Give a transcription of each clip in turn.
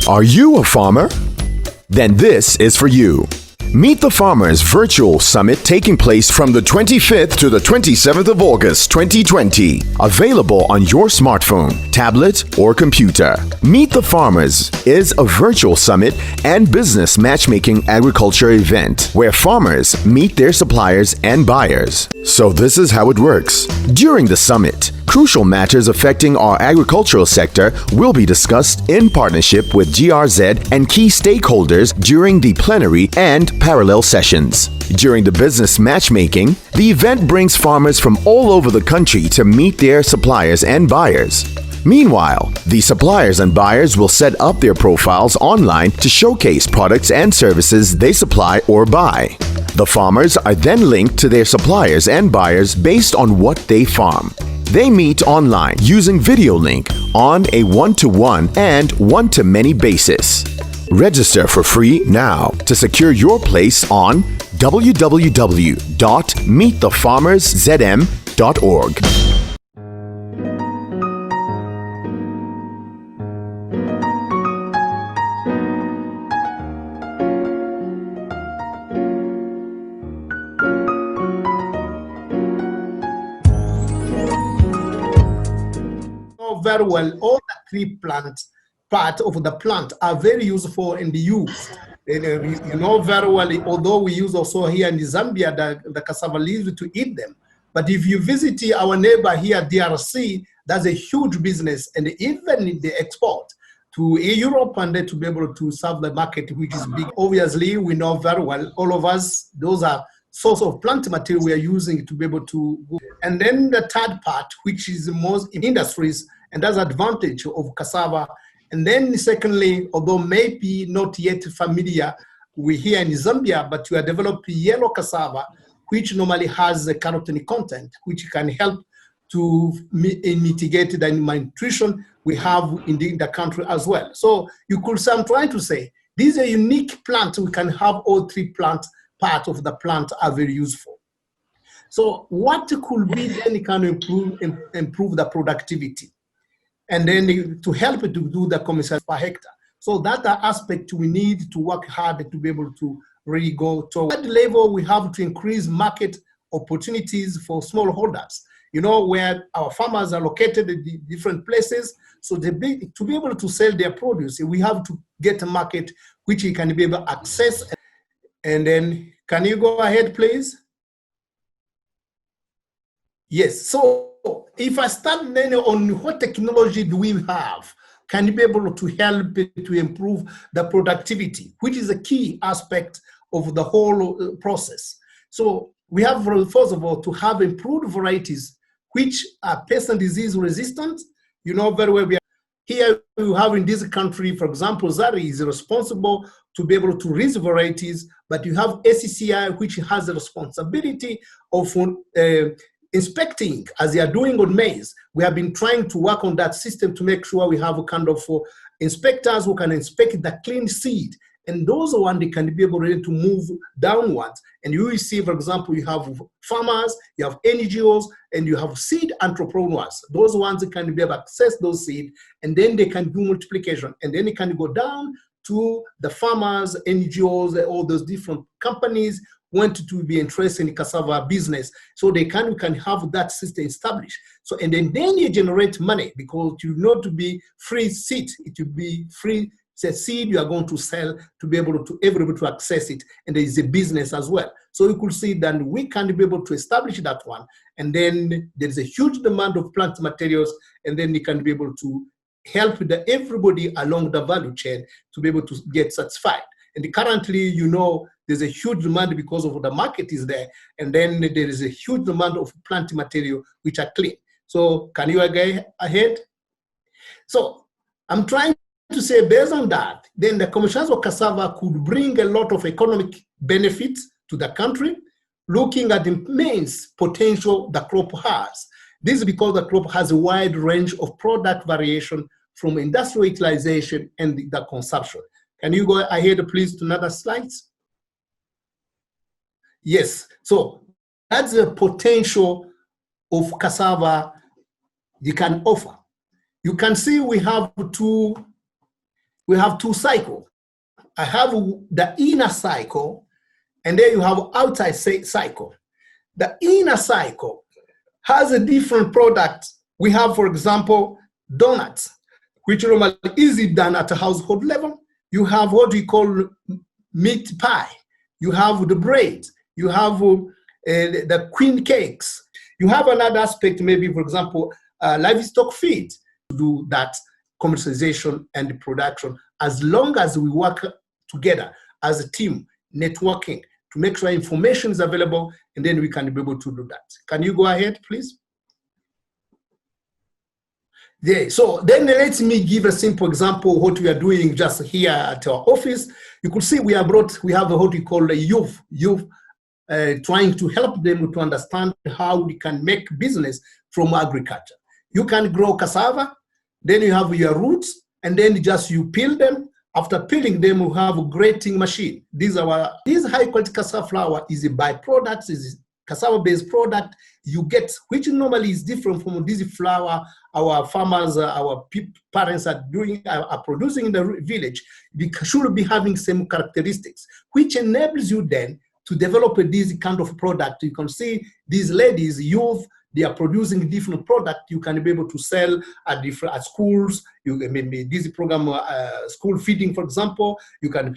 Are you a farmer? Then this is for you. Meet the Farmers Virtual Summit taking place from the 25th to the 27th of August 2020. Available on your smartphone, tablet, or computer. Meet the Farmers is a virtual summit and business matchmaking agriculture event where farmers meet their suppliers and buyers. So this is how it works. During the summit, crucial matters affecting our agricultural sector will be discussed in partnership with GRZ and key stakeholders during the plenary and parallel sessions. During the business matchmaking, the event brings farmers from all over the country to meet their suppliers and buyers. Meanwhile, the suppliers and buyers will set up their profiles online to showcase products and services they supply or buy. The farmers are then linked to their suppliers and buyers based on what they farm. They meet online using video link on a one-to-one and one-to-many basis. Register for free now to secure your place on www.meetthefarmerszm.org. Very well, all the three plants, part of the plant are very useful in the use. And, you know very well, although we use also here in Zambia the cassava leaves to eat them. But if you visit our neighbor here, DRC, that's a huge business, and even they export to Europe and then to be able to serve the market, which is big. Obviously, we know very well, all of us, those are source of plant material we are using to be able to go. And then the third part, which is the most in industries, and that's advantage of cassava. And then secondly, although maybe not yet familiar, we here in Zambia, but we are developing yellow cassava, which normally has the carotene content, which can help to mitigate the malnutrition we have in the country as well. So you could say, I'm trying to say, this is a unique plant. We can have all three plants, part of the plant are very useful. So what could be then can improve the productivity? And then to help to do the commercial per hectare. So that aspect we need to work hard to be able to really go to that level. We have to increase market opportunities for smallholders, you know, where our farmers are located in different places. So to be able to sell their produce, we have to get a market which we can be able to access. And then can you go ahead, please? Yes, so if I start then on what technology do we have, can you be able to help to improve the productivity, which is a key aspect of the whole process. So we have, first of all, to have improved varieties which are pest and disease resistant. You know very well, here we have in this country, for example, Zari is responsible to be able to raise varieties, but you have ACCI, which has the responsibility of inspecting, as they are doing on maize. We have been trying to work on that system to make sure we have a kind of inspectors who can inspect the clean seed. And those are one they can be able to move downwards. And you will see, for example, you have farmers, you have NGOs, and you have seed entrepreneurs. Those ones that can be able to access those seed, and then they can do multiplication. And then it can go down to the farmers, NGOs, all those different companies want to be interested in cassava business, so we can have that system established. So and then you generate money, because you know to be free seed, it will be free seed you are going to sell to be able to everybody to access it, and there is a business as well. So you could see that we can be able to establish that one, and then there is a huge demand of plant materials, and then you can be able to help everybody along the value chain to be able to get satisfied. And currently, you know, there's a huge demand because of the market is there, and then there is a huge demand of plant material which are clean. So can you go ahead? So I'm trying to say, based on that, then the commercial cassava could bring a lot of economic benefits to the country, looking at the immense potential the crop has. This is because the crop has a wide range of product variation from industrial utilization and the consumption. Can you go ahead, please, to another slides? Yes, so that's the potential of cassava you can offer. You can see we have two we have two cycles. I have the inner cycle, and then you have outside cycle. The inner cycle has a different product. We have, for example, donuts, which normally easy done at a household level. You have what we call meat pie. You have the bread. You have the queen cakes. You have another aspect, maybe, for example, livestock feed, to do that commercialization and production, as long as we work together as a team, networking, to make sure information is available, and then we can be able to do that. Can you go ahead, please? Yeah, so then let me give a simple example of what we are doing just here at our office. You could see we have what we call a youth, trying to help them to understand how we can make business from agriculture. You can grow cassava, then you have your roots, and then just you peel them. After peeling them, we have a grating machine. This high quality cassava flour is a byproduct, is a cassava-based product you get, which normally is different from this flour our farmers, our parents are producing in the village. We should be having same characteristics, which enables you then to develop this kind of product. You can see these ladies, youth, they are producing different product you can be able to sell at schools. You maybe this program, school feeding, for example, you can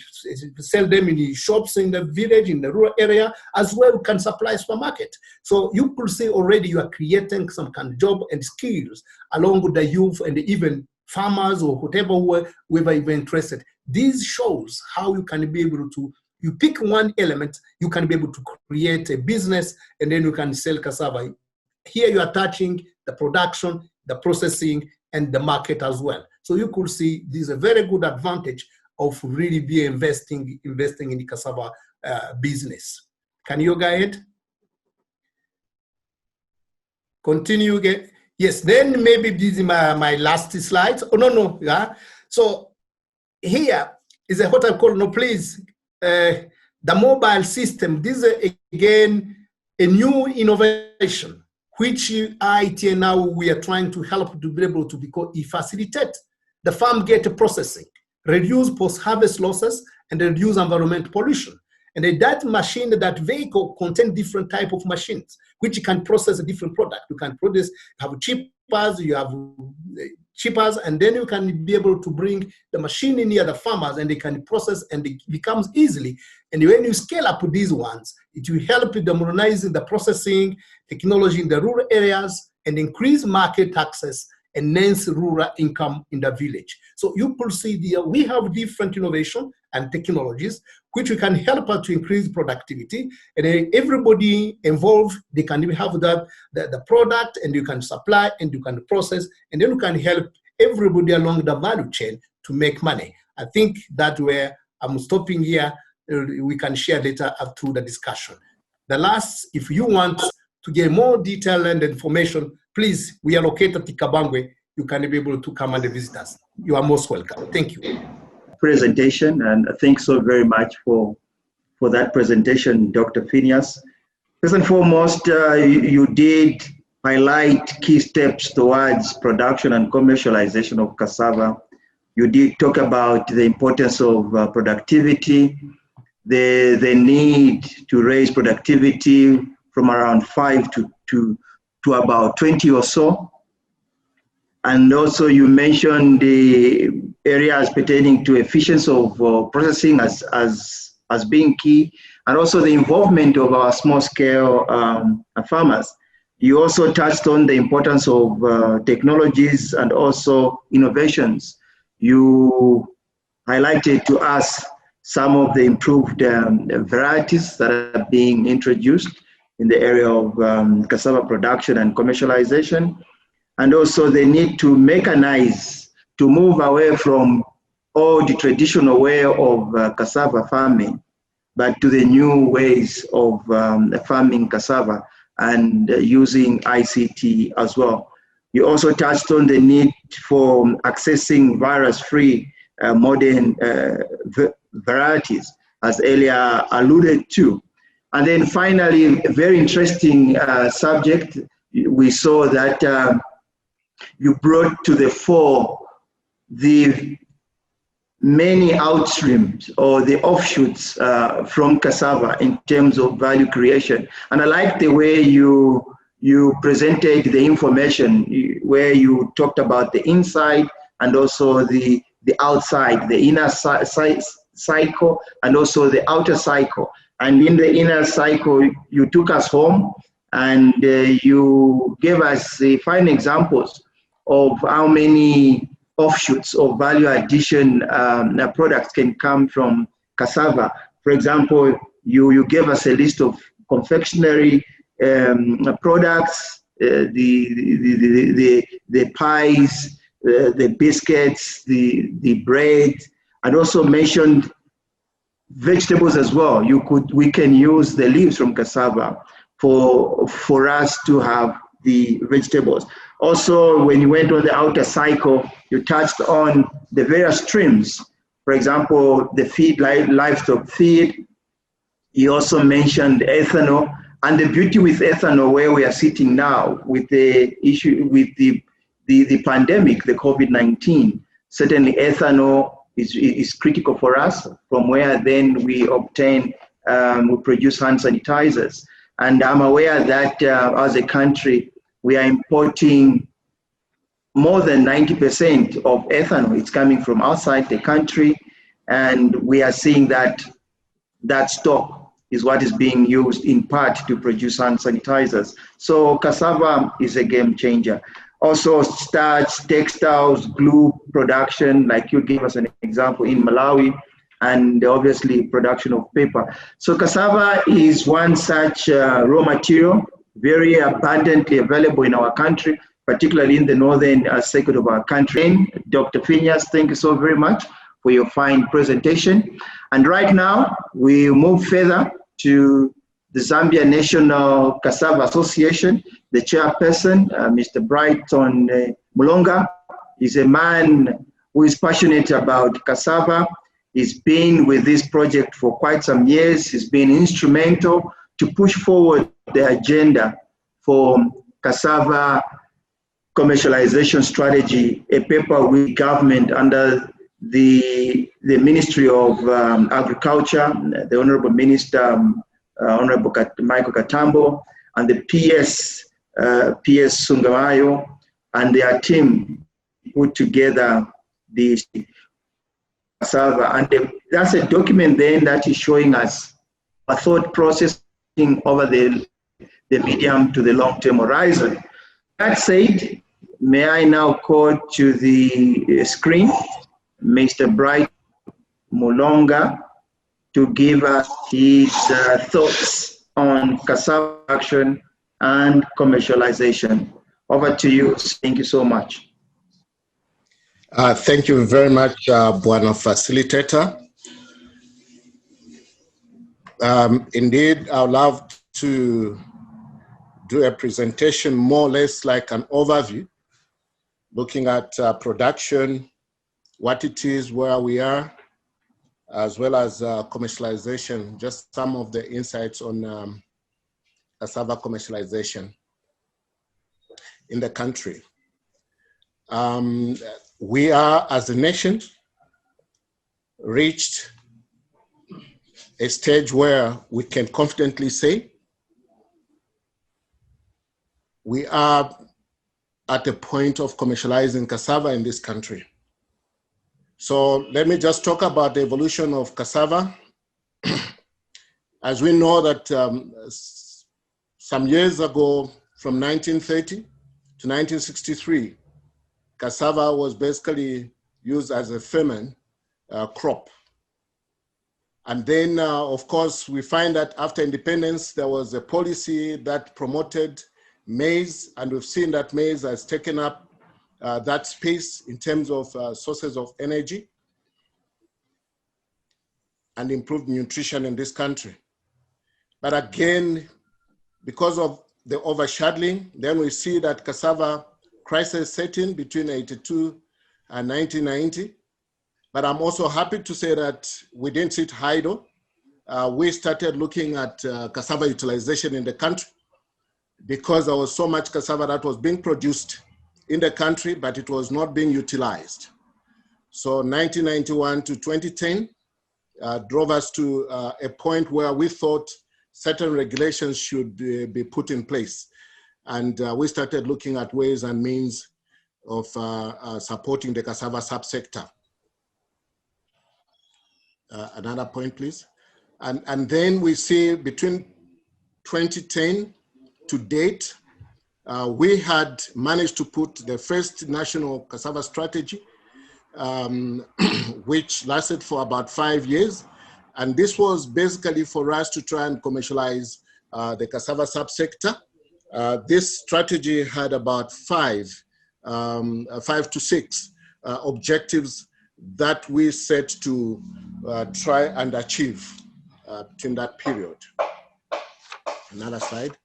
sell them in the shops in the village, in the rural area, as well. You can supply supermarket. So you could say already you are creating some kind of job and skills along with the youth and even farmers or whoever you're interested. This shows how you can be able to, you pick one element, you can be able to create a business, and then you can sell cassava. Here you are touching the production, the processing, and the market as well. So you could see this is a very good advantage of really be investing in the cassava business. Can you go ahead? Continue again. Yes, then maybe this is my last slide. Oh, no, yeah. So here is what I call, the mobile system. This is, again, a new innovation, which IT now we are trying to help to be able to facilitate the farm gate processing, reduce post-harvest losses, and reduce environmental pollution. And that machine, that vehicle contains different type of machines, which can process a different product. You can produce, you have chippers, and then you can be able to bring the machine in near the farmers, and they can process, and it becomes easily. And when you scale up these ones, it will help with the modernizing the processing technology in the rural areas and increase market access and enhance rural income in the village. So you could see we have different innovation and technologies which we can help us to increase productivity, and everybody involved, they can have the product, and you can supply, and you can process, and then you can help everybody along the value chain to make money. I think that where I'm stopping here. We can share later up to the discussion. The last, if you want to get more detail and information, please, we are located at Kabangwe. You can be able to come and visit us. You are most welcome. Thank you. Presentation, and thanks so very much for that presentation, Dr. Phineas. First and foremost, you did highlight key steps towards production and commercialization of cassava. You did talk about the importance of productivity, the need to raise productivity from around 5 to about 20 or so. And also you mentioned the areas pertaining to efficiency of processing as being key, and also the involvement of our small scale farmers. You also touched on the importance of technologies and also innovations. You highlighted to us some of the improved varieties that are being introduced in the area of cassava production and commercialization, and also the need to mechanize, to move away from all the traditional way of cassava farming, but to the new ways of farming cassava and using ICT as well. You also touched on the need for accessing virus-free modern varieties, as earlier alluded to. And then finally, a very interesting subject, we saw that you brought to the fore the many outstreams or the offshoots from cassava in terms of value creation. And I like the way you presented the information where you talked about the inside and also the outside, the inner cycle and also the outer cycle. And in the inner cycle, you took us home and you gave us fine examples of how many offshoots of value addition products can come from cassava. For example, you gave us a list of confectionery products, the pies, the biscuits, the bread, and also mentioned vegetables as well. We can use the leaves from cassava for us to have the vegetables. Also, when you went on the outer cycle, you touched on the various streams. For example, the feed, livestock feed. You also mentioned ethanol, and the beauty with ethanol, where we are sitting now with the issue with the pandemic, the COVID-19. Certainly, ethanol is critical for us. From where then we obtain, we produce hand sanitizers. And I'm aware that as a country, we are importing more than 90% of ethanol. It's coming from outside the country, and we are seeing that stock is what is being used in part to produce hand sanitizers. So cassava is a game changer. Also starch, textiles, glue production, like you gave us an example in Malawi, and obviously production of paper. So cassava is one such raw material, very abundantly available in our country, particularly in the northern sector of our country. Dr. Phineas, thank you so very much for your fine presentation. And right now, we move further to the Zambia National Cassava Association. The chairperson, Mr. Brighton Mulonga, is a man who is passionate about cassava. He's been with this project for quite some years. He's been instrumental to push forward the agenda for cassava commercialization strategy, a paper with government under the Ministry of Agriculture, the Honorable Minister, Honorable Michael Katambo, and the PS Sungamayo, and their team put together the cassava. And that's a document then that is showing us a thought process over the medium to the long-term horizon. That said, may I now call to the screen Mr. Bright Mulonga to give us his thoughts on cassava production and commercialization. Over to you. Thank you so much. Thank you very much, Bwana Facilitator. Indeed, I would love to do a presentation more or less like an overview, looking at production, what it is, where we are, as well as commercialization, just some of the insights on cassava commercialization in the country. We are, as a nation, reached a stage where we can confidently say we are at the point of commercializing cassava in this country. So let me just talk about the evolution of cassava. As we know that some years ago, from 1930 to 1963, cassava was basically used as a famine crop. And then, of course, we find that after independence, there was a policy that promoted maize, and we've seen that maize has taken up that space in terms of sources of energy and improved nutrition in this country. But again, because of the overshadowing, then we see that cassava crisis set in between 82 and 1990. But I'm also happy to say that we didn't sit idle. We started looking at cassava utilization in the country because there was so much cassava that was being produced in the country, but it was not being utilized. So 1991 to 2010 drove us to a point where we thought certain regulations should be put in place. And we started looking at ways and means of supporting the cassava subsector. Another point, please. And then we see between 2010 to date, we had managed to put the first national cassava strategy, which lasted for about 5 years. And this was basically for us to try and commercialize the cassava subsector. This strategy had about 5 to 6 objectives that we set to try and achieve in that period. Another slide.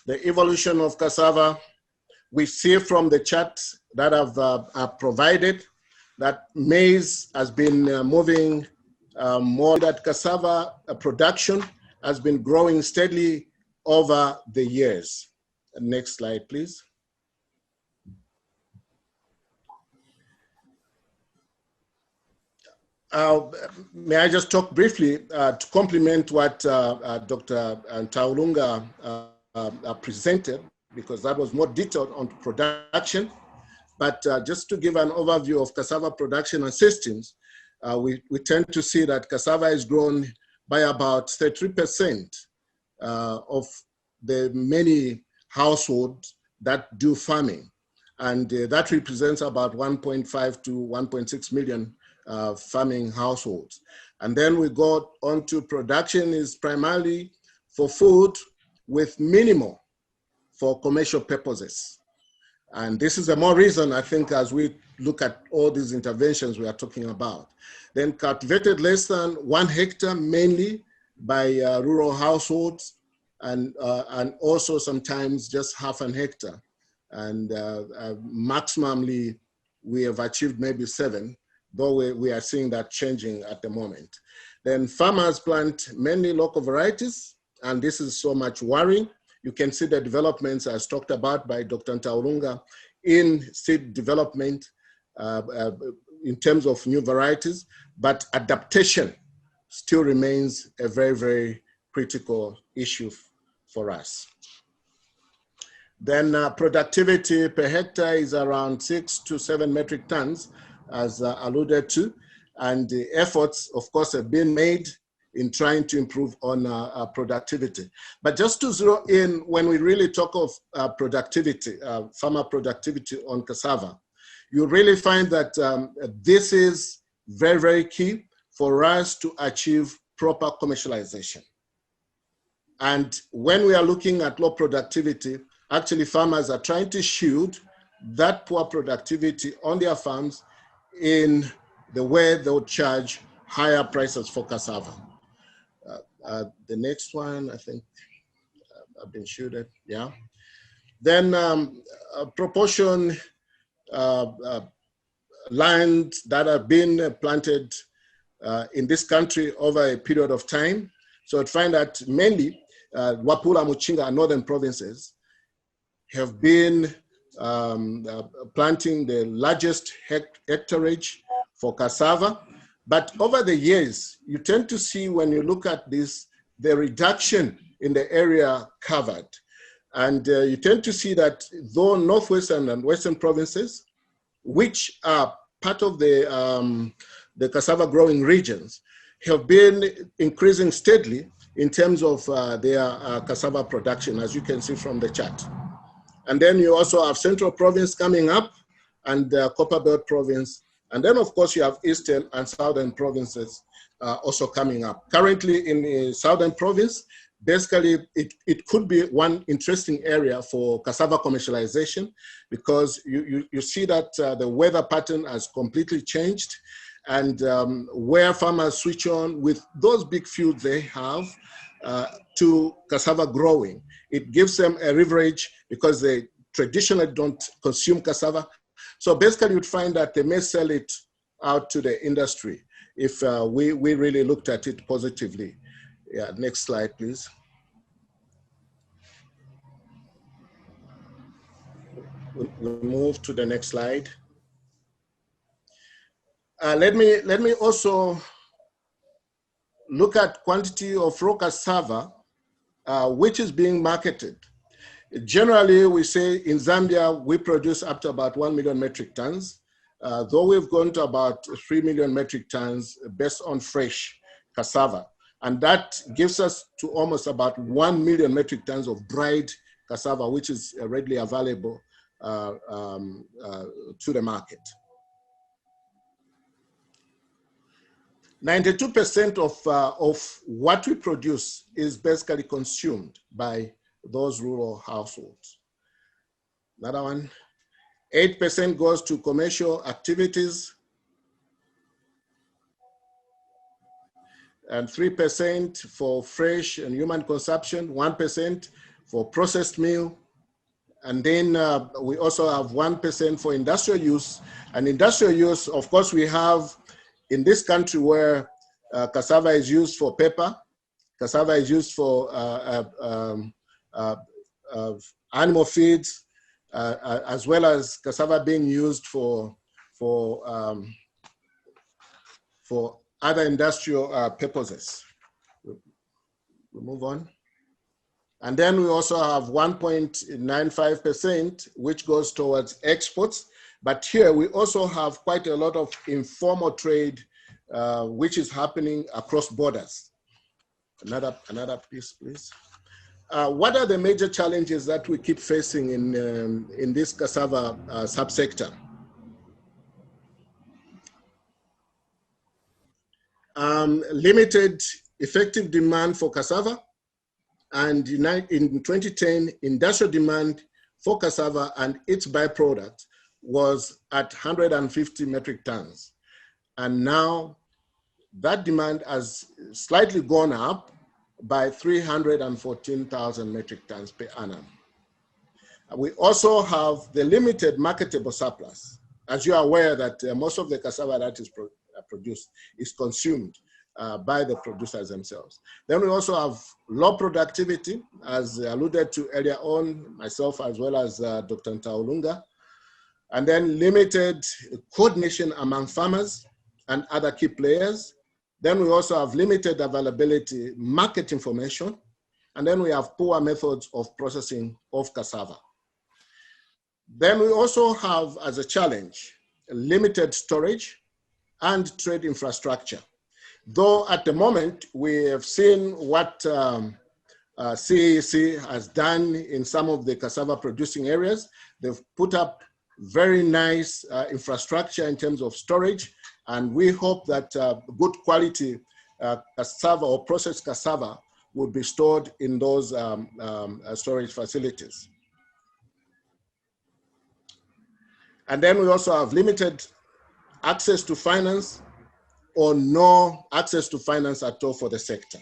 The evolution of cassava, we see from the charts that I've provided that maize has been moving more, that cassava production has been growing steadily over the years. Next slide, please. May I just talk briefly to complement what Dr. Ntaulunga presented, because that was more detailed on production. But just to give an overview of cassava production and systems, we tend to see that cassava is grown by about 33% of the many households that do farming. And that represents about 1.5 to 1.6 million farming households. And then we go on to production is primarily for food with minimal for commercial purposes. And this is a more reason, I think, as we look at all these interventions we are talking about. Then cultivated less than 1 hectare, mainly by rural households, and also sometimes just half an hectare. And maximally, we have achieved maybe 7, though we are seeing that changing at the moment. Then farmers plant mainly local varieties, and this is so much worrying. You can see the developments as talked about by Dr. Ntaulunga in seed development in terms of new varieties, but adaptation still remains a very, very critical issue for us. Then productivity per hectare is around 6 to 7 metric tons, as alluded to, and the efforts, of course, have been made in trying to improve on productivity. But just to zero in, when we really talk of productivity, farmer productivity on cassava, you really find that this is very, very key for us to achieve proper commercialization. And when we are looking at low productivity, actually farmers are trying to shield that poor productivity on their farms in the way they'll charge higher prices for cassava. The next one, I think I've been shielded, yeah. Then proportion land that have been planted in this country over a period of time. So I'd find that mainly Wapula, Muchinga, and northern provinces have been planting the largest hectareage for cassava. But over the years, you tend to see, when you look at this, the reduction in the area covered. And you tend to see that though northwestern and western provinces, which are part of the cassava growing regions, have been increasing steadily in terms of their cassava production, as you can see from the chart. And then you also have Central Province coming up, and Copperbelt Province. And then, of course, you have Eastern and Southern provinces also coming up. Currently in the Southern Province, basically, it could be one interesting area for cassava commercialization, because you see that the weather pattern has completely changed, and where farmers switch on with those big fields they have to cassava growing, it gives them a leverage because they traditionally don't consume cassava. So basically, you'd find that they may sell it out to the industry if we really looked at it positively. Yeah, next slide, please. We'll move to the next slide. Let me also look at quantity of raw cassava which is being marketed. Generally, we say in Zambia, we produce up to about 1 million metric tons, though we've gone to about 3 million metric tons based on fresh cassava. And that gives us to almost about 1 million metric tons of dried cassava, which is readily available to the market. 92% of what we produce is basically consumed by those rural households. Another one, 8% goes to commercial activities, and 3% for fresh and human consumption, 1% for processed meal, and then we also have 1% for industrial use. And industrial use, of course, we have in this country where cassava is used for paper, cassava is used for animal feeds, as well as cassava being used for other industrial purposes. We move on. And then we also have 1.95%, which goes towards exports. But here we also have quite a lot of informal trade, which is happening across borders. Another piece, please. What are the major challenges that we keep facing in this cassava subsector? Limited effective demand for cassava, and in 2010, industrial demand for cassava and its byproduct was at 150 metric tons. And now that demand has slightly gone up by 314,000 metric tons per annum. We also have the limited marketable surplus. As you are aware that most of the cassava that is produced is consumed by the producers themselves. Then we also have low productivity, as alluded to earlier on, myself as well as Dr. Ntaulunga, and then limited coordination among farmers and other key players. Then we also have limited availability, market information, and then we have poor methods of processing of cassava. Then we also have, as a challenge, limited storage and trade infrastructure. Though at the moment, we have seen what CEC has done in some of the cassava producing areas. They've put up very nice infrastructure in terms of storage, and we hope that good quality cassava or processed cassava will be stored in those storage facilities. And then we also have limited access to finance or no access to finance at all for the sector.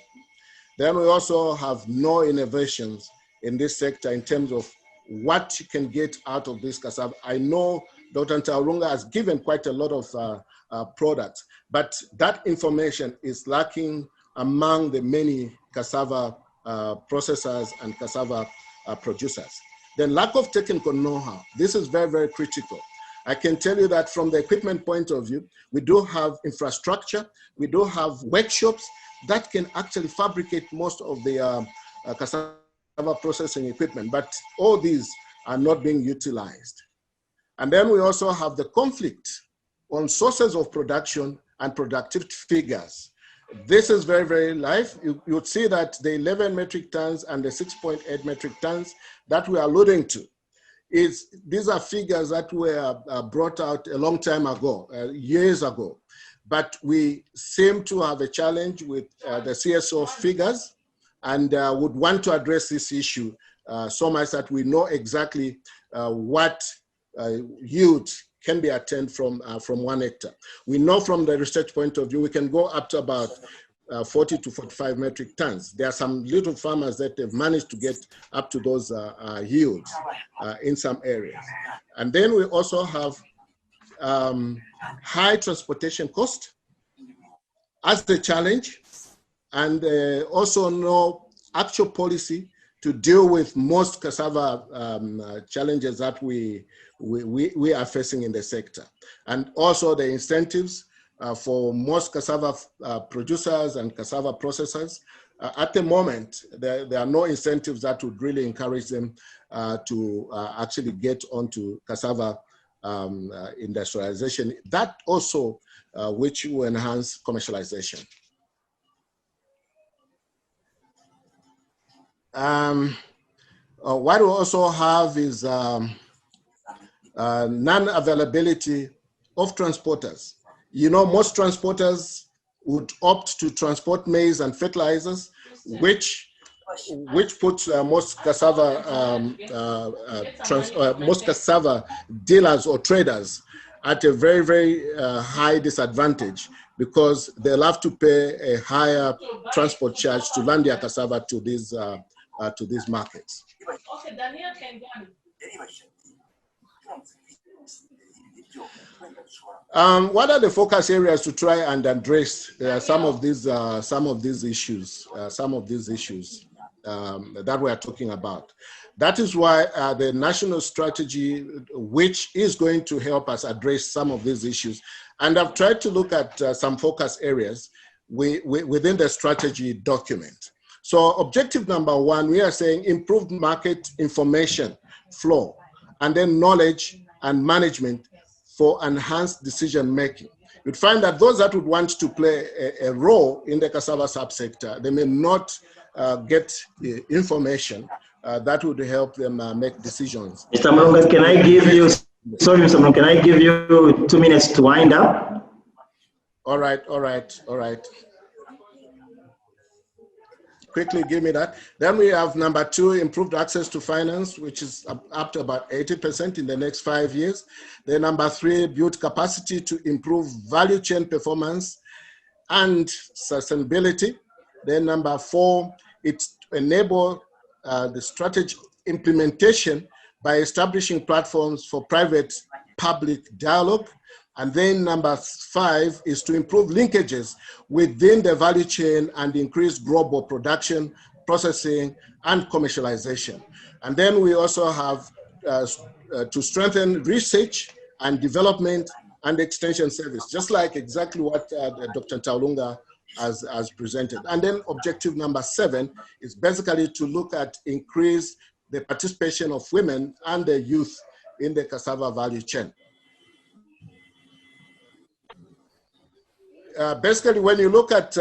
Then we also have no innovations in this sector in terms of what you can get out of this cassava. I know Dr. Ntaulunga has given quite a lot of products, but that information is lacking among the many cassava processors and cassava producers. Then lack of technical know-how. This is very, very critical. I can tell you that from the equipment point of view, we do have infrastructure, we do have workshops that can actually fabricate most of the cassava processing equipment, but all these are not being utilized. And then we also have the conflict on sources of production and productivity figures. This is very, very live. You would see that the 11 metric tons and the 6.8 metric tons that we are alluding to, these are figures that were brought out a long time ago, years ago. But we seem to have a challenge with the CSO figures, and would want to address this issue so much that we know exactly what yield can be attained from 1 hectare. We know from the research point of view, we can go up to about 40 to 45 metric tons. There are some little farmers that have managed to get up to those yields in some areas. And then we also have high transportation cost as the challenge, and also no actual policy to deal with most cassava challenges that we are facing in the sector. And also the incentives for most cassava producers and cassava processors. At the moment, there are no incentives that would really encourage them to actually get onto cassava industrialization. That also, which will enhance commercialization. What we also have is non-availability of transporters. You know, most transporters would opt to transport maize and fertilizers, which puts most cassava dealers or traders at a very, very high disadvantage, because they'll have to pay a higher transport charge to land their cassava to these markets. What are the focus areas to try and address some of these issues that we are talking about? That is why the national strategy, which is going to help us address some of these issues, and I've tried to look at some focus areas within the strategy document. So objective number 1, we are saying improved market information flow, and then knowledge and management for enhanced decision making. You'd find that those that would want to play a role in the cassava subsector, they may not get the information that would help them make decisions. Mr. Mulonga, can I give you, sorry, Mr. Mulonga, can I give you 2 minutes to wind up? All right. Quickly give me that. Then we have number 2, improved access to finance, which is up to about 80% in the next 5 years. Then number 3, build capacity to improve value chain performance and sustainability. Then number 4, it's enable the strategy implementation by establishing platforms for private-public dialogue. And then number 5 is to improve linkages within the value chain and increase global production, processing, and commercialization. And then we also have to strengthen research and development and extension service, just like exactly what Dr. Taulunga has presented. And then objective number 7 is basically to look at increase the participation of women and the youth in the cassava value chain. Basically, when you look at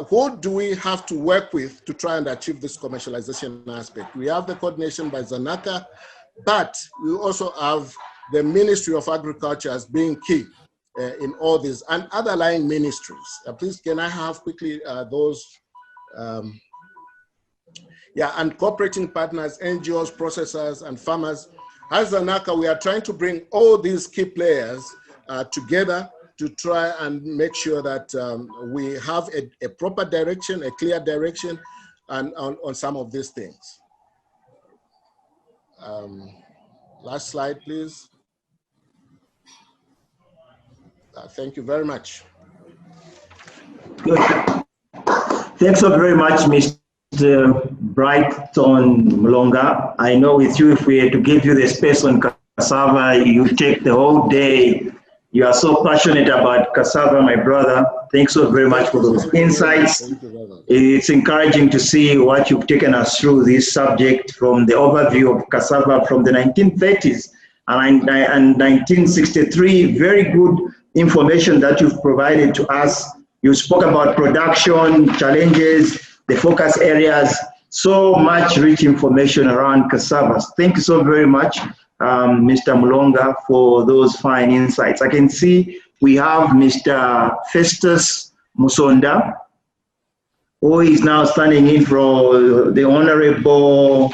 who do we have to work with to try and achieve this commercialization aspect, we have the coordination by Zanaka, but we also have the Ministry of Agriculture as being key in all these and other line ministries. Please, can I have quickly those? And cooperating partners, NGOs, processors, and farmers. As Zanaka, we are trying to bring all these key players together to try and make sure that we have a proper direction, a clear direction on some of these things. Last slide, please. Thank you very much. Good. Thanks so very much, Mr. Brighton Mulonga. I know with you, if we had to give you the space on cassava, you take the whole day. You are so passionate about cassava, my brother. Thanks so very much for those insights. It's encouraging to see what you've taken us through this subject, from the overview of cassava from the 1930s and 1963. Very good information that you've provided to us. You spoke about production, challenges, the focus areas, so much rich information around cassava. Thank you so very much, Mr. Mulonga, for those fine insights. I can see we have Mr. Festus Musonda, who is now standing in for the Honorable,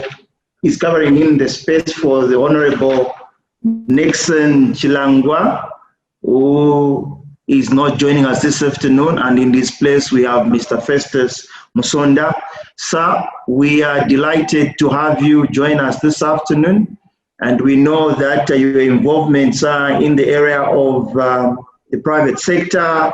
he's covering in the space for the Honorable Nixon Chilangwa, who is not joining us this afternoon. And in this place, we have Mr. Festus Musonda. Sir, we are delighted to have you join us this afternoon. And we know that your involvements are in the area of the private sector,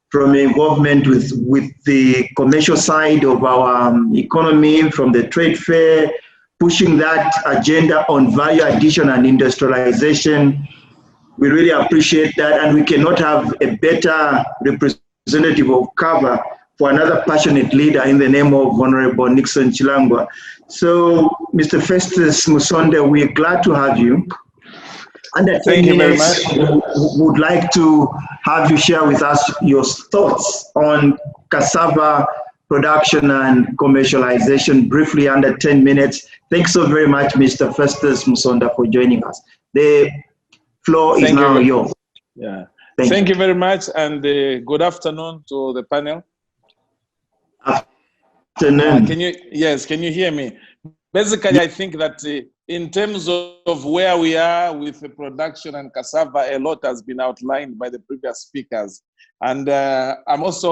from involvement with the commercial side of our economy, from the trade fair, pushing that agenda on value addition and industrialization. We really appreciate that, and we cannot have a better representative of Kava for another passionate leader in the name of Honorable Nixon Chilangwa. So, Mr. Festus Musonda, we're glad to have you. Under 10 minutes, we would like to have you share with us your thoughts on cassava production and commercialization briefly under 10 minutes. Thanks so very much, Mr. Festus Musonda, for joining us. The floor is now yours. Yeah. Thank you very much, and good afternoon to the panel. Afternoon. Can you hear me? Basically, I think that in terms of where we are with the production and cassava, a lot has been outlined by the previous speakers. And I must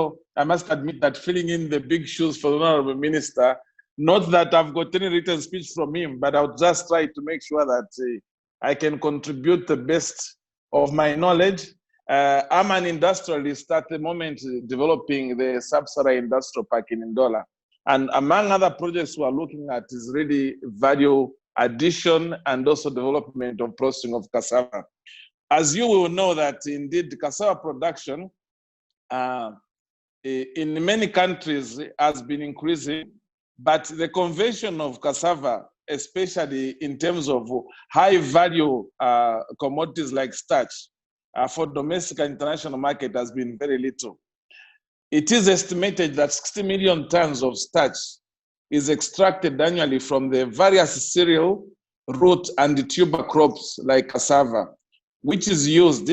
admit that filling in the big shoes for the Honorable Minister, not that I've got any written speech from him, but I'll just try to make sure that I can contribute the best of my knowledge. I'm an industrialist at the moment developing the Sub-Saharan Industrial Park in Ndola. And among other projects we're looking at is really value addition and also development of processing of cassava. As you will know that indeed cassava production in many countries has been increasing, but the conversion of cassava, especially in terms of high value commodities like starch, for domestic and international market has been very little. It is estimated that 60 million tons of starch is extracted annually from the various cereal, root, and tuber crops like cassava, which is used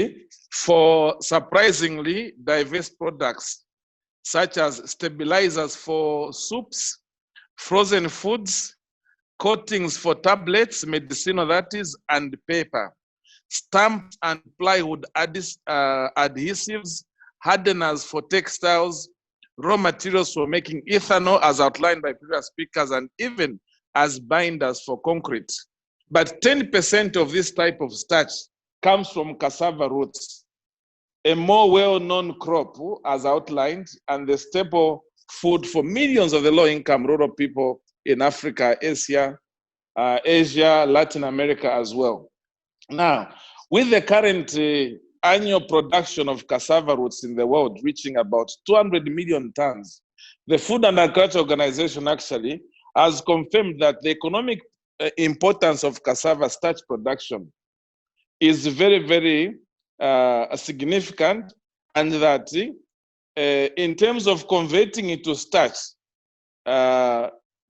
for surprisingly diverse products, such as stabilizers for soups, frozen foods, coatings for tablets, medicinal that is, and paper, stamps and plywood adhesives, hardeners for textiles, raw materials for making ethanol as outlined by previous speakers, and even as binders for concrete. But 10% of this type of starch comes from cassava roots, a more well-known crop as outlined, and the staple food for millions of the low-income rural people in Africa, Asia, Latin America as well. Now, with the current annual production of cassava roots in the world reaching about 200 million tons, the Food and Agriculture Organization actually has confirmed that the economic importance of cassava starch production is very, very significant, and that in terms of converting it to starch,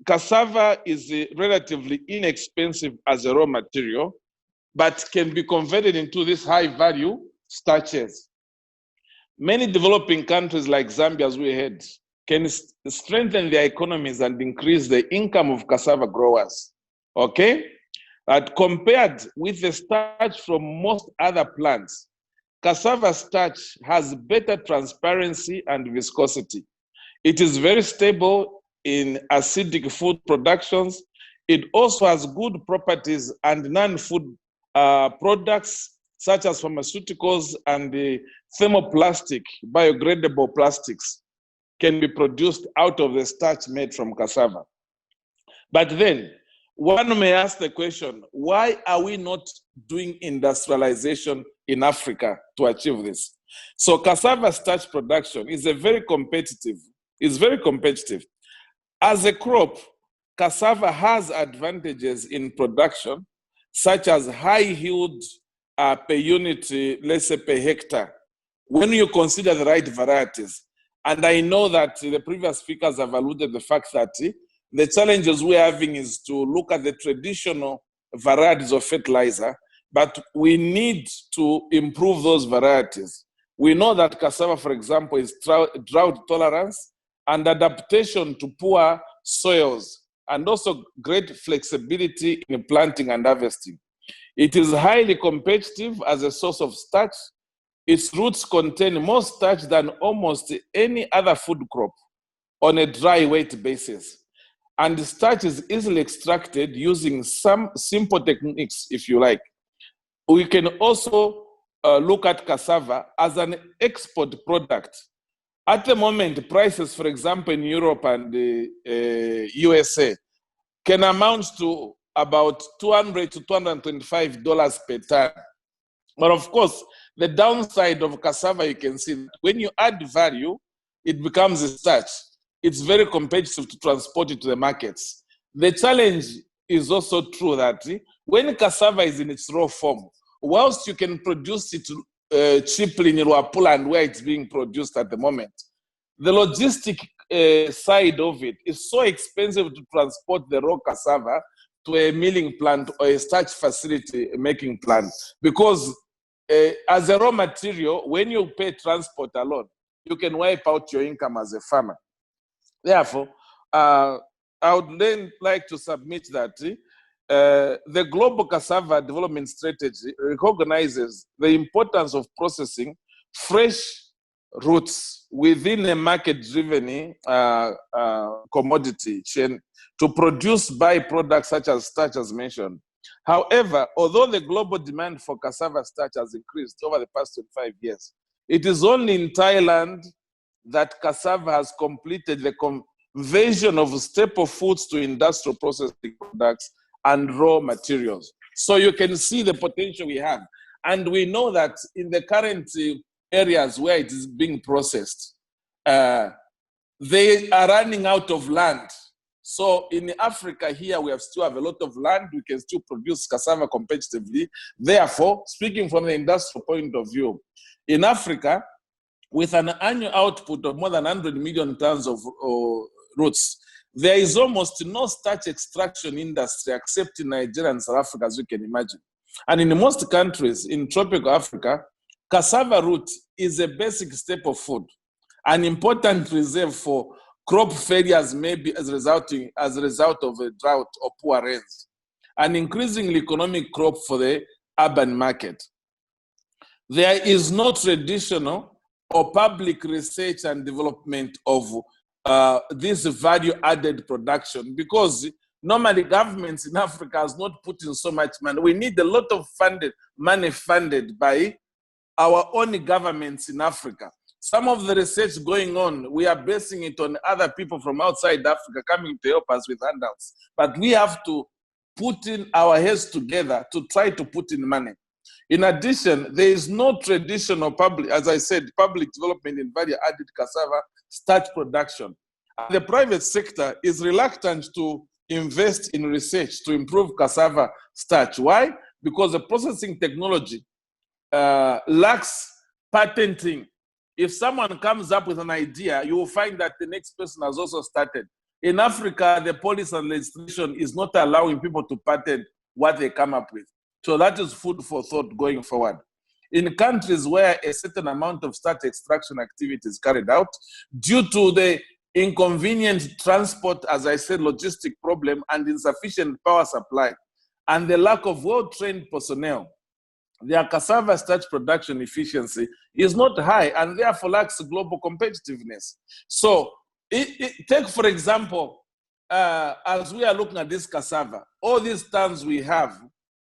cassava is relatively inexpensive as a raw material, but can be converted into these high value starches. Many developing countries like Zambia, as we heard, can strengthen their economies and increase the income of cassava growers, okay? But compared with the starch from most other plants, cassava starch has better transparency and viscosity. It is very stable in acidic food productions. It also has good properties, and non-food products such as pharmaceuticals and the thermoplastic, biodegradable plastics can be produced out of the starch made from cassava. But then, one may ask the question, why are we not doing industrialization in Africa to achieve this? So cassava starch production is very competitive. As a crop, cassava has advantages in production, such as high yield per unit, let's say per hectare, when you consider the right varieties. And I know that the previous speakers have alluded to the fact that the challenges we're having is to look at the traditional varieties of fertilizer, but we need to improve those varieties. We know that cassava, for example, is drought tolerance and adaptation to poor soils, and also great flexibility in planting and harvesting. It is highly competitive as a source of starch. Its roots contain more starch than almost any other food crop on a dry weight basis. And the starch is easily extracted using some simple techniques, if you like. We can also look at cassava as an export product. At the moment, prices, for example, in Europe and the USA can amount to about $200 to $225 per ton. But of course, the downside of cassava, you can see that when you add value, it becomes a starch. It's very competitive to transport it to the markets. The challenge is also true that when cassava is in its raw form, whilst you can produce it cheaply in Luapula and where it's being produced at the moment, the logistic side of it is so expensive to transport the raw cassava to a milling plant or a starch facility making plant, because as a raw material, when you pay transport alone, you can wipe out your income as a farmer. Therefore, I would then like to submit that the Global Cassava Development Strategy recognizes the importance of processing fresh roots within a market-driven commodity chain to produce byproducts such as starch, as mentioned. However, although the global demand for cassava starch has increased over the past 25 years, it is only in Thailand that cassava has completed the conversion of staple foods to industrial processing products and raw materials. So you can see the potential we have. And we know that in the current areas where it is being processed, they are running out of land. So in Africa here, we still have a lot of land. We can still produce cassava competitively. Therefore, speaking from the industrial point of view, in Africa, with an annual output of more than 100 million tons of roots, there is almost no starch extraction industry except in Nigeria and South Africa, as you can imagine. And in most countries in tropical Africa, cassava root is a basic staple food, an important reserve for crop failures, maybe as a result of a drought or poor rains, an increasingly economic crop for the urban market. There is no traditional or public research and development of this value-added production, because normally governments in Africa has not put in so much money. We need a lot of money funded by our own governments in Africa. Some of the research going on, we are basing it on other people from outside Africa coming to help us with handouts. But we have to put in our heads together to try to put in money. In addition, there is no traditional public, as I said, public development in value-added cassava starch production. And the private sector is reluctant to invest in research to improve cassava starch. Why? Because the processing technology lacks patenting. If someone comes up with an idea, you will find that the next person has also started. In Africa, the policy and legislation is not allowing people to patent what they come up with. So that is food for thought going forward. In countries where a certain amount of starch extraction activity is carried out, due to the inconvenient transport, as I said, logistic problem and insufficient power supply, and the lack of well-trained personnel, their cassava starch production efficiency is not high and therefore lacks global competitiveness. So take, for example, as we are looking at this cassava, all these tons we have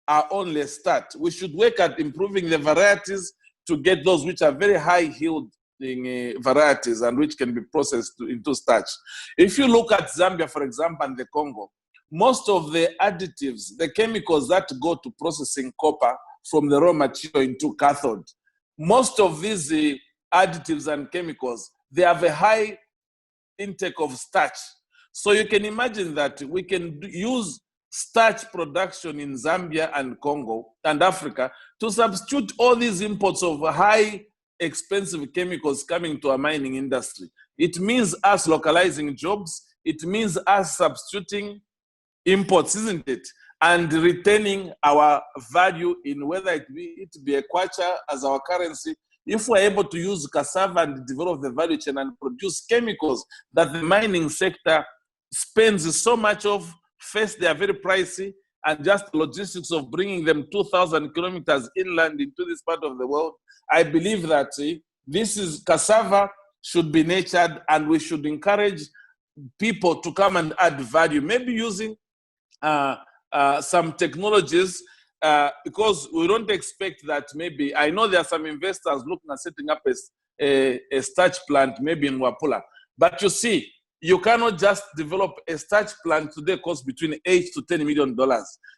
are only a start. We should work at improving the varieties to get those which are very high yielding varieties and which can be processed into starch. If you look at Zambia, for example, and the Congo, most of the additives, the chemicals that go to processing copper from the raw material into cathode, most of these additives and chemicals, they have a high intake of starch. So you can imagine that we can use starch production in Zambia and Congo and Africa to substitute all these imports of high expensive chemicals coming to our mining industry. It means us localizing jobs. It means us substituting imports, isn't it? And retaining our value in whether it be a kwacha as our currency. If we're able to use cassava and develop the value chain and produce chemicals that the mining sector spends so much of, first, they are very pricey, and just logistics of bringing them 2,000 kilometers inland into this part of the world. I believe that this is cassava should be nurtured, and we should encourage people to come and add value, maybe using some technologies, because we don't expect that maybe, I know there are some investors looking at setting up a starch plant, maybe in Luapula. But you see, you cannot just develop a starch plant today costs between $8 to $10 million.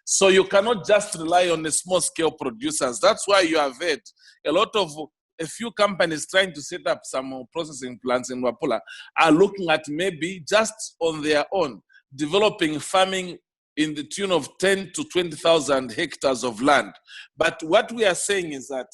So you cannot just rely on the small scale producers. That's why you have had a few companies trying to set up some processing plants in Wapula are looking at maybe just on their own, developing farming in the tune of 10 to 20,000 hectares of land. But what we are saying is that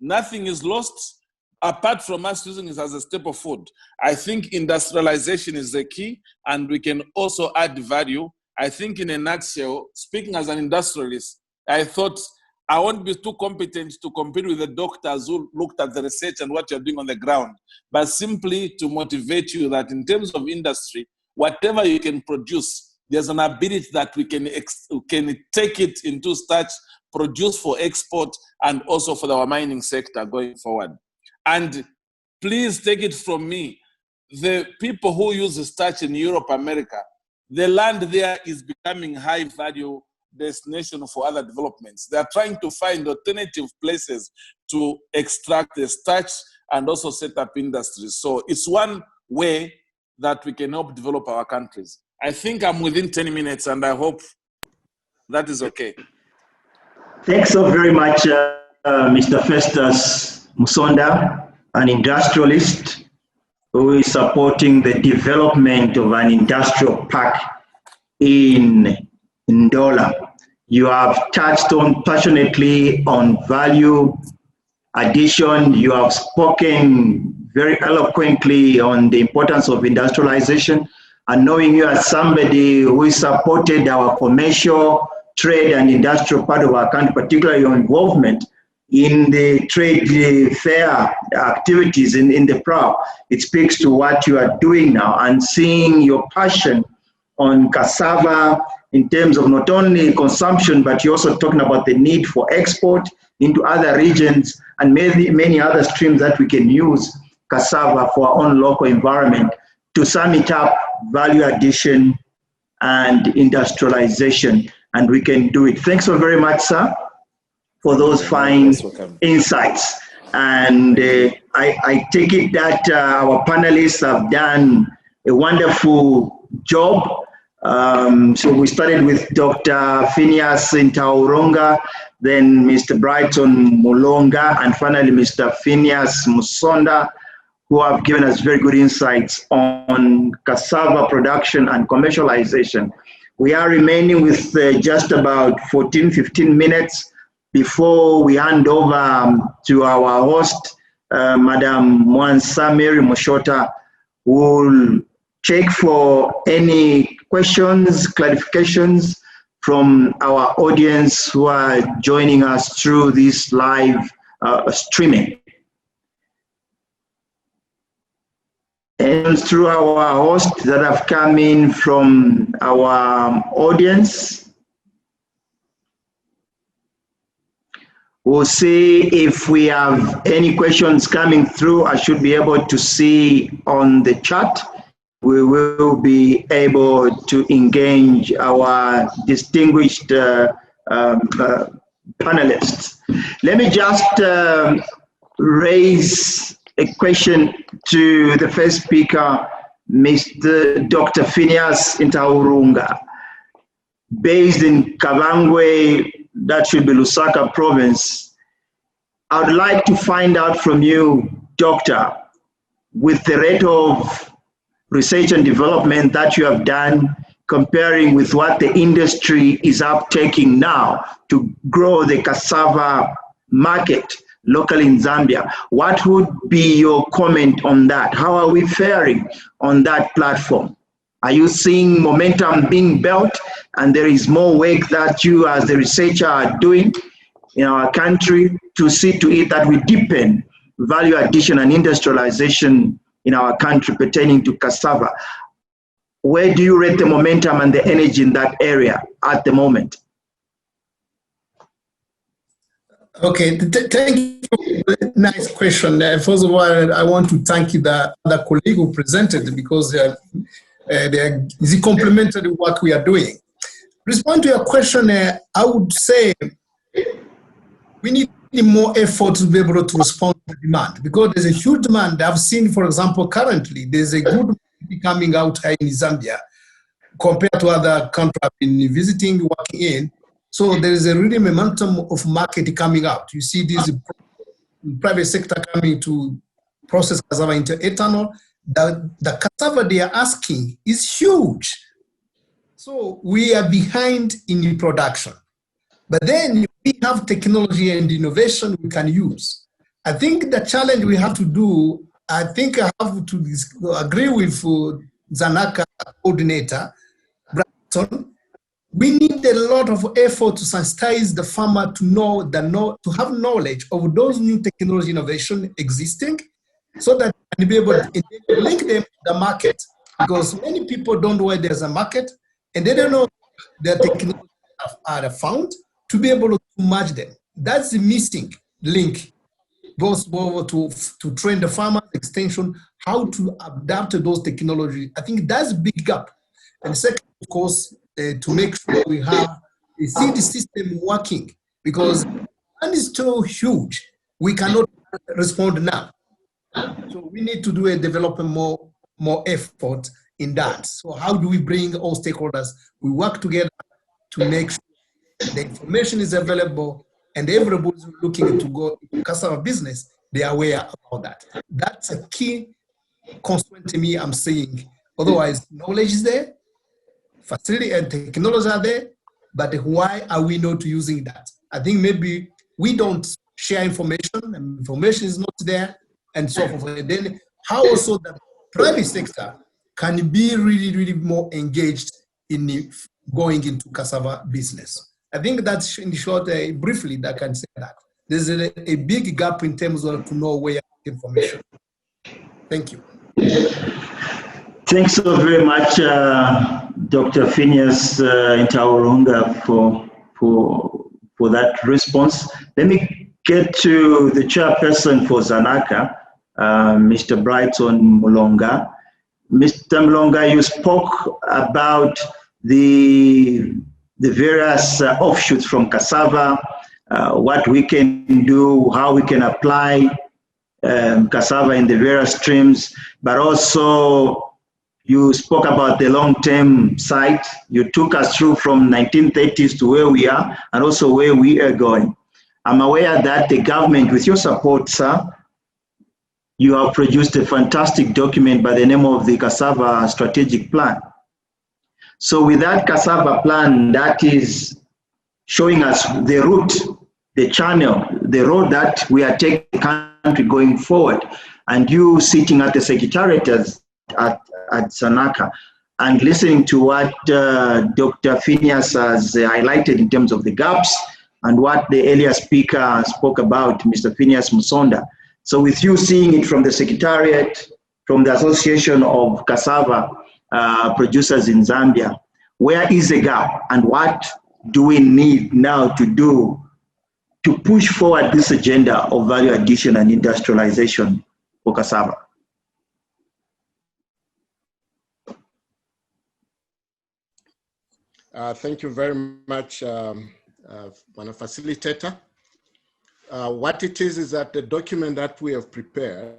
nothing is lost apart from us using it as a staple food. I think industrialization is the key, and we can also add value. I think in a nutshell, speaking as an industrialist, I thought I won't be too competent to compete with the doctors who looked at the research and what you're doing on the ground, but simply to motivate you that in terms of industry, whatever you can produce, there's an ability that we can take it into starch, produce for export, and also for our mining sector going forward. And please take it from me, the people who use the starch in Europe, America, the land there is becoming high value destination for other developments. They are trying to find alternative places to extract the starch and also set up industries. So it's one way that we can help develop our countries. I think I'm within 10 minutes and I hope that is okay. Thanks so very much, Mr. Festus Musonda, an industrialist who is supporting the development of an industrial park in Ndola. You have touched on passionately on value addition. You have spoken very eloquently on the importance of industrialization, and knowing you as somebody who supported our commercial, trade and industrial part of our country, particularly your involvement in the trade fair activities in the PRAO, it speaks to what you are doing now, and seeing your passion on cassava in terms of not only consumption, but you're also talking about the need for export into other regions and many other streams that we can use cassava for our own local environment. To sum it up, value addition and industrialization, and we can do it. Thanks so very much, sir, for those fine insights. And I take it that our panelists have done a wonderful job. So we started with Dr. Phineas Ntaurunga, then Mr. Brighton Mulonga, and finally Mr. Phineas Musonda, who have given us very good insights on cassava production and commercialization. We are remaining with just about 14-15 minutes before we hand over to our host, Madam Mwansa Mary Moshota, who will check for any questions, clarifications from our audience who are joining us through this live streaming. And through our hosts that have come in from our audience, we'll see if we have any questions coming through. I should be able to see on the chat. We will be able to engage our distinguished panelists. Let me just raise a question to the first speaker, Mr. Dr. Phineas Ntaurunga. Based in Kavangwe, that should be Lusaka province, I would like to find out from you, Doctor, with the rate of research and development that you have done, comparing with what the industry is uptaking now to grow the cassava market locally in Zambia, what would be your comment on that? How are we faring on that platform? Are you seeing momentum being built and there is more work that you as the researcher are doing in our country to see to it that we deepen value addition and industrialization in our country pertaining to cassava? Where do you rate the momentum and the energy in that area at the moment? Okay, thank you. Nice question. First of all, I want to thank you, the colleague who presented, because they complemented what we are doing. Respond to your question, I would say we need more effort to be able to respond to demand, because there's a huge demand. I've seen, for example, currently there's a good coming out in Zambia compared to other countries I've been visiting, working in. So there is a really momentum of market coming out. You see this private sector coming to process cassava into ethanol. The cassava they are asking is huge. So we are behind in production. But then we have technology and innovation we can use. I think the challenge we have to do, I think I have to agree with Zanaka coordinator, Bryson. We need a lot of effort to sensitize the farmer to have knowledge of those new technology innovation existing, so that they can be able to link them to the market. Because many people don't know why there's a market, and they don't know the technology are found to be able to match them. That's the missing link, both to train the farmer, extension, how to adapt to those technologies. I think that's a big gap. And second, of course, to make sure we have a seed system working, because demand is so huge, we cannot respond now. So we need to do a development more effort in that. So how do we bring all stakeholders? We work together to make sure the information is available and everybody's looking to go into cassava business, they are aware about that. That's a key constraint to me, I'm saying. Otherwise, knowledge is there, facility and technology are there, but why are we not using that? I think maybe we don't share information, and information is not there, and so forth. And then how also the private sector can be really, really more engaged in going into cassava business. I think that's in short, briefly, that I can say that. There's a big gap in terms of to know where information. Thank you. Thanks so very much, Dr. Phineas Ntaurunga, for that response. Let me get to the chairperson for Zanaka, Mr. Brighton Mulonga. Mr. Mulonga, you spoke about the various offshoots from cassava, what we can do, how we can apply cassava in the various streams, but also you spoke about the long-term site. You took us through from 1930s to where we are and also where we are going. I'm aware that the government, with your support, sir, you have produced a fantastic document by the name of the Cassava Strategic Plan. So with that cassava plan, that is showing us the route, the channel, the road that we are taking the country going forward. And you sitting at the secretariat at Zanaka and listening to what Dr. Phineas has highlighted in terms of the gaps and what the earlier speaker spoke about, Mr. Phineas Musonda. So with you seeing it from the secretariat, from the Association of Cassava Producers in Zambia, where is the gap and what do we need now to do to push forward this agenda of value addition and industrialization for cassava? Thank you very much, Facilitator. What it is that the document that we have prepared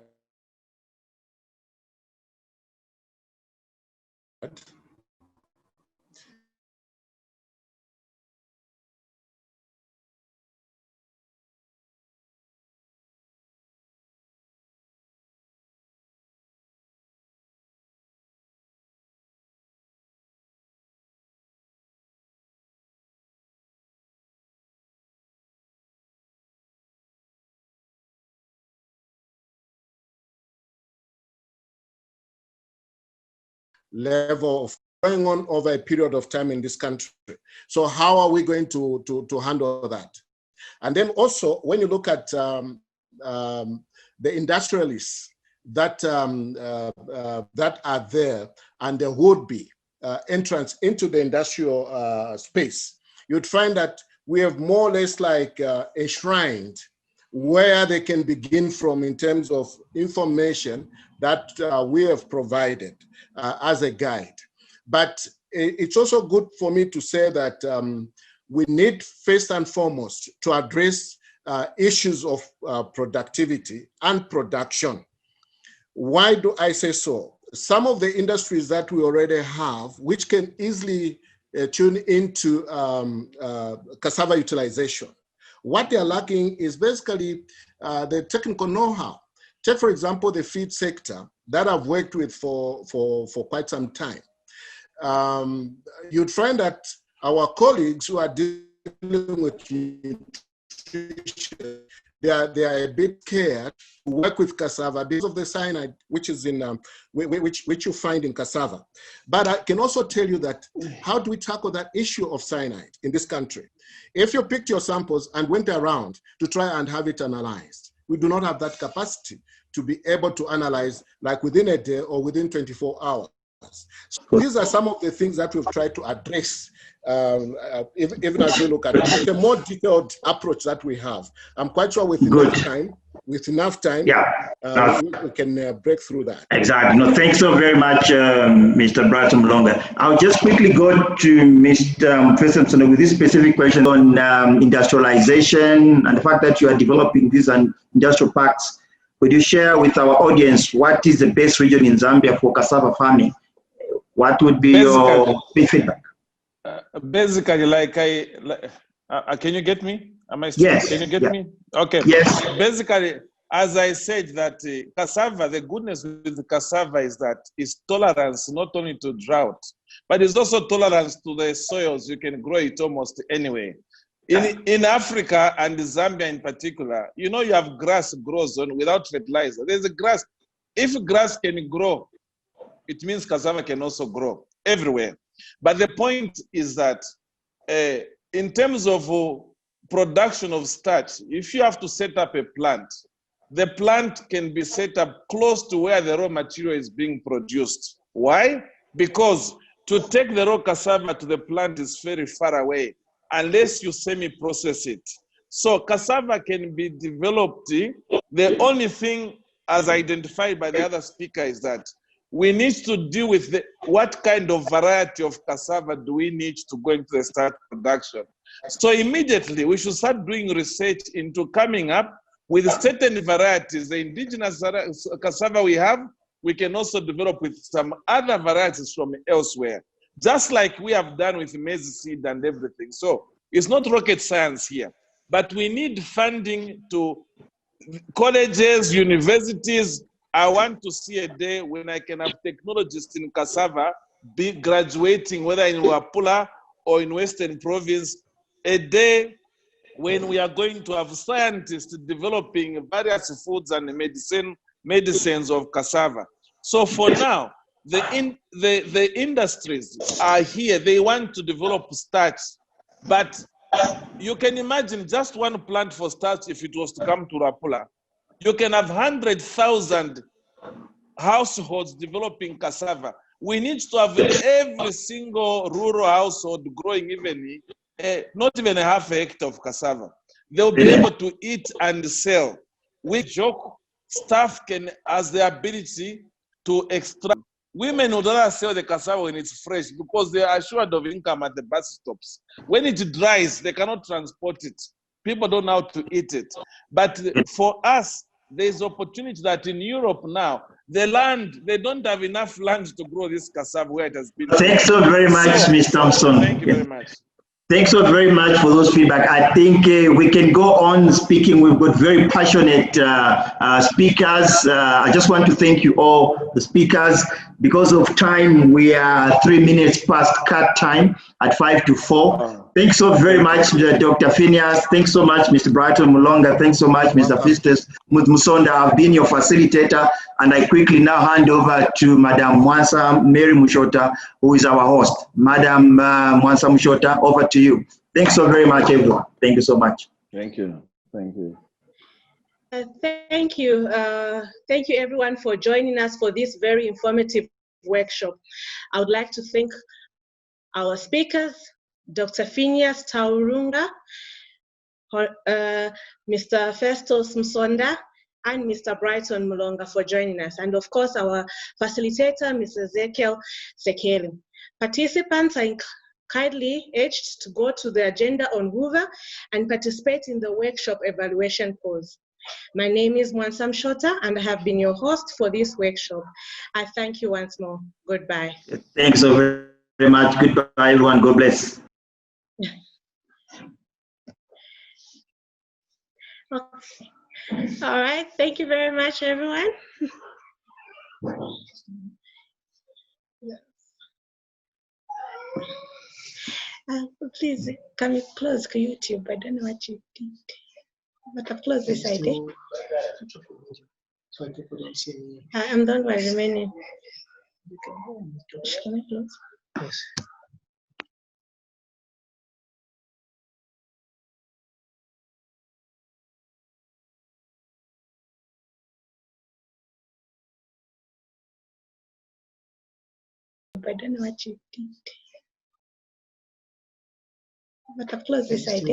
level of going on over a period of time in this country. So how are we going to handle that? And then also, when you look at the industrialists that, that are there and there would be entrance into the industrial space, you'd find that we have more or less like enshrined where they can begin from in terms of information that we have provided as a guide. But it's also good for me to say that we need first and foremost to address issues of productivity and production. Why do I say so? some of the industries that we already have, which can easily tune into cassava utilization. What they're lacking is basically the technical know-how. Take, for example, the feed sector that I've worked with for quite some time. You'd find that our colleagues who are dealing with nutrition, they are a bit scared to work with cassava because of the cyanide, which is in which you find in cassava. But I can also tell you that how do we tackle that issue of cyanide in this country? If you picked your samples and went around to try and have it analyzed, we do not have that capacity to be able to analyze like within a day or within 24 hours. So these are some of the things that we've tried to address, even as we look at it. It's a more detailed approach that we have. I'm quite sure with enough time, we can break through that. Exactly. No, thanks so very much, Mr. Brighton Mlonga. I'll just quickly go to Mr. President with this specific question on industrialization and the fact that you are developing these industrial parks. Would you share with our audience what is the best region in Zambia for cassava farming? What would be your feedback? Basically, can you get me? Yes. Can you get me? Okay. Yes. Basically, as I said, that cassava, the goodness with cassava is that it's tolerance not only to drought, but it's also tolerance to the soils. You can grow it almost anywhere. In Africa and Zambia in particular, you know, you have grass grows on without fertilizer. There's a grass. If grass can grow, it means cassava can also grow everywhere. But the point is that in terms of production of starch, if you have to set up a plant, the plant can be set up close to where the raw material is being produced. Why? Because to take the raw cassava to the plant is very far away unless you semi-process it. So cassava can be developed. The only thing, as identified by the other speaker, is that we need to deal with what kind of variety of cassava do we need to go into the starch production. So immediately we should start doing research into coming up with certain varieties. The indigenous cassava we have, we can also develop with some other varieties from elsewhere, just like we have done with maize seed and everything. So it's not rocket science here, but we need funding to colleges, universities. I want to see a day when I can have technologists in cassava be graduating, whether in Wapula or in Western Province, a day when we are going to have scientists developing various foods and medicines of cassava. So for now, the industries are here. They want to develop starch, but you can imagine just one plant for starch, if it was to come to Rapula, you can have 100,000 households developing cassava. We need to have every single rural household growing even not even a half a hectare of cassava. They'll be able to eat and sell. We joke, staff has the ability to extract. Women would rather sell the cassava when it's fresh because they are assured of income at the bus stops. When it dries, they cannot transport it. People don't know how to eat it. But for us, there's opportunity that in Europe now, the land, they don't have enough land to grow this cassava where it has been. Thanks so very much, Ms. Thompson. Thank you very much. Thanks so very much for those feedback. I think we can go on speaking. We've got very passionate speakers. I just want to thank you all, the speakers. Because of time, we are 3 minutes past cut time at 5 to 4. Thanks so very much, Dr. Phineas. Thanks so much, Mr. Brighton Mulonga. Thanks so much, Mr. Fistus Musonda. I've been your facilitator, and I quickly now hand over to Madam Mwansa Mary Mushota, who is our host. Madam Mwansa Mushota, over to you. Thanks so very much, everyone. Thank you so much. Thank you. Thank you. Thank you. Thank you, everyone, for joining us for this very informative workshop. I would like to thank our speakers, Dr. Phineas Taurunga, Mr. Festus Msonda, and Mr. Brighton Mulonga for joining us. And of course, our facilitator, Mr. Ezekiel Sekeli. Participants are kindly urged to go to the agenda on Hoover and participate in the workshop evaluation course. My name is Mwansam Shota, and I have been your host for this workshop. I thank you once more. Goodbye. Thanks so very much. Goodbye, everyone. God bless. Okay. All right. Thank you very much, everyone. Please, can you close YouTube? I don't know what you did. But I've closed this side. I'm done by remaining. Can I close? Yes. I don't know what you did. But I've closed this side.